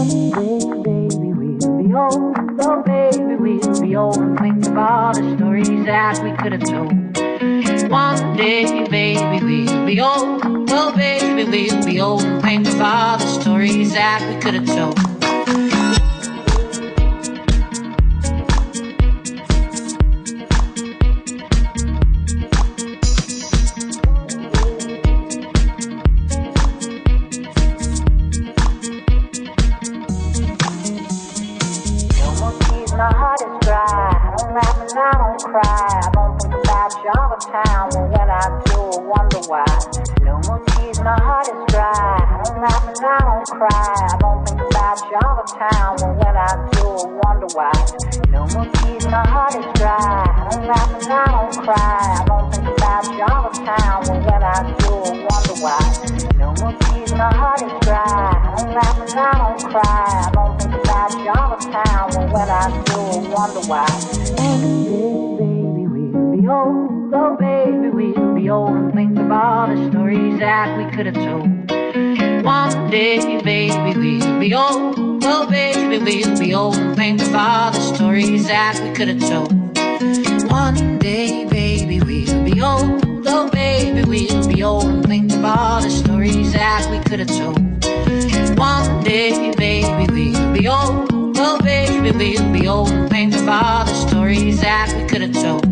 baby, we'll be old. Oh, baby, we'll be old and think of all the stories that we could have told. One day, baby, we'll be old. Oh, baby, we'll be old and think of all the stories that we could have told. My heart is dry, I don't laugh and I don't cry. I don't think about you all the time, and when I do, I wonder why. No more tears, my heart is dry, I don't laugh and I don't cry. I don't think about you all the time, and when I do, I wonder why. No more tears, my heart is dry, I don't laugh and I don't cry. I don't think about you all the time, and when I do, I wonder why. No more tears, my heart is dry, I don't laugh and I don't cry. I don't think about you all the time, and when I do, I wonder why. Baby, we'll be old. Oh, baby, we'll be old and think of all the stories that we could have told. One day, baby, we'll be old. Oh, baby, we'll be old and think of all the stories that we could have told. One day, baby, we'll be old. Oh, baby, we'll be old and think of all the stories that we could have told. One day, baby, we'll be old. Oh, baby, we'll be old and think of all the stories that we could have told.